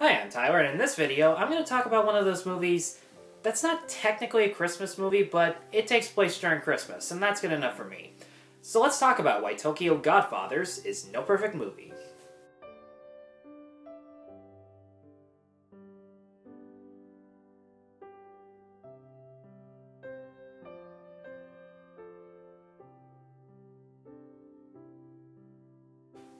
Hi, I'm Tyler, and in this video, I'm going to talk about one of those movies that's not technically a Christmas movie, but it takes place during Christmas, and that's good enough for me. So let's talk about why Tokyo Godfathers is no perfect movie.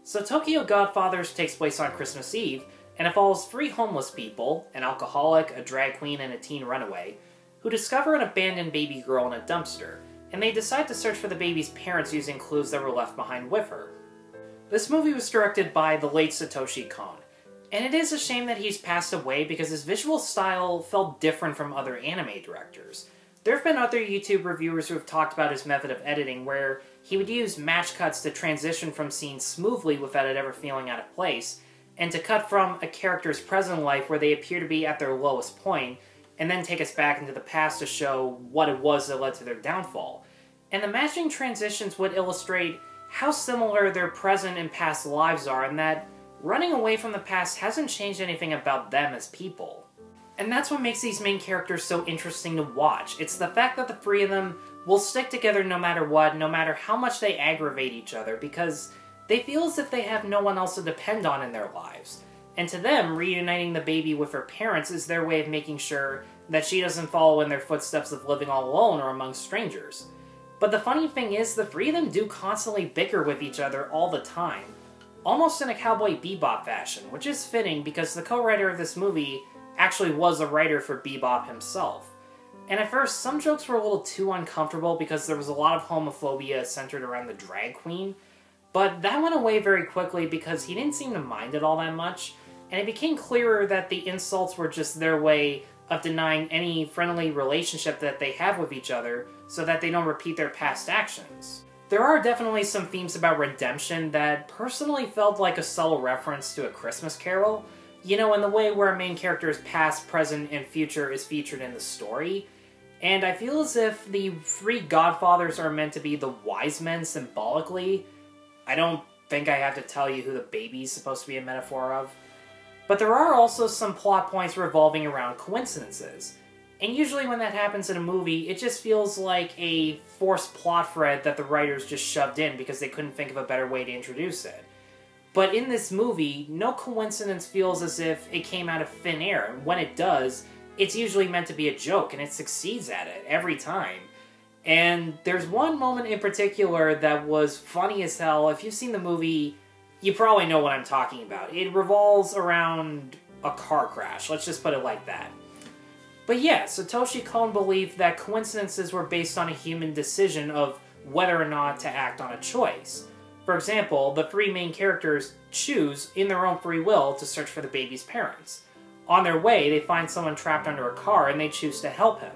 So Tokyo Godfathers takes place on Christmas Eve, and it follows three homeless people, an alcoholic, a drag queen, and a teen runaway, who discover an abandoned baby girl in a dumpster, and they decide to search for the baby's parents using clues that were left behind with her. This movie was directed by the late Satoshi Kon, and it is a shame that he's passed away because his visual style felt different from other anime directors. There have been other YouTube reviewers who have talked about his method of editing where he would use match cuts to transition from scenes smoothly without it ever feeling out of place, and to cut from a character's present life where they appear to be at their lowest point, and then take us back into the past to show what it was that led to their downfall. And the matching transitions would illustrate how similar their present and past lives are, and that running away from the past hasn't changed anything about them as people. And that's what makes these main characters so interesting to watch. It's the fact that the three of them will stick together no matter what, no matter how much they aggravate each other, because they feel as if they have no one else to depend on in their lives. And to them, reuniting the baby with her parents is their way of making sure that she doesn't follow in their footsteps of living all alone or among strangers. But the funny thing is, the three of them do constantly bicker with each other all the time, almost in a Cowboy Bebop fashion, which is fitting because the co-writer of this movie actually was a writer for Bebop himself. And at first, some jokes were a little too uncomfortable because there was a lot of homophobia centered around the drag queen, but that went away very quickly because he didn't seem to mind it all that much, and it became clearer that the insults were just their way of denying any friendly relationship that they have with each other so that they don't repeat their past actions. There are definitely some themes about redemption that personally felt like a subtle reference to A Christmas Carol, you know, in the way where a main character's past, present, and future is featured in the story. And I feel as if the three godfathers are meant to be the wise men symbolically. I don't think I have to tell you who the baby's supposed to be a metaphor of. But there are also some plot points revolving around coincidences. And usually when that happens in a movie, it just feels like a forced plot thread that the writers just shoved in because they couldn't think of a better way to introduce it. But in this movie, no coincidence feels as if it came out of thin air, and when it does, it's usually meant to be a joke, and it succeeds at it every time. And there's one moment in particular that was funny as hell. If you've seen the movie, you probably know what I'm talking about. It revolves around a car crash, let's just put it like that. But yeah, Satoshi Kon believed that coincidences were based on a human decision of whether or not to act on a choice. For example, the three main characters choose, in their own free will, to search for the baby's parents. On their way, they find someone trapped under a car and they choose to help him.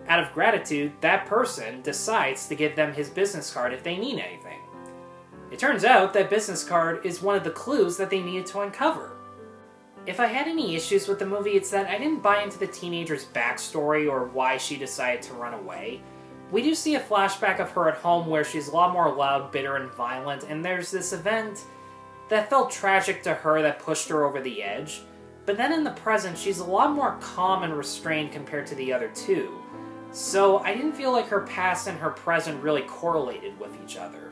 Out of gratitude, that person decides to give them his business card if they need anything. It turns out that business card is one of the clues that they needed to uncover. If I had any issues with the movie, it's that I didn't buy into the teenager's backstory or why she decided to run away. We do see a flashback of her at home where she's a lot more loud, bitter, and violent, and there's this event that felt tragic to her that pushed her over the edge. But then in the present, she's a lot more calm and restrained compared to the other two. So I didn't feel like her past and her present really correlated with each other.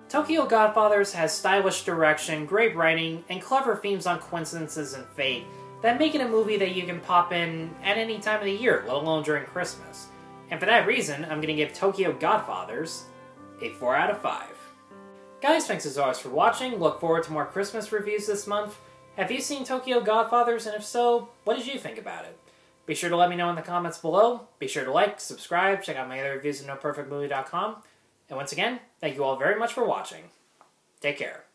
Tokyo Godfathers has stylish direction, great writing, and clever themes on coincidences and fate that make it a movie that you can pop in at any time of the year, let alone during Christmas. And for that reason, I'm going to give Tokyo Godfathers a 4 out of 5. Guys, thanks as always for watching. Look forward to more Christmas reviews this month. Have you seen Tokyo Godfathers, and if so, what did you think about it? Be sure to let me know in the comments below. Be sure to like, subscribe, check out my other reviews at NoPerfectMovie.com. And once again, thank you all very much for watching. Take care.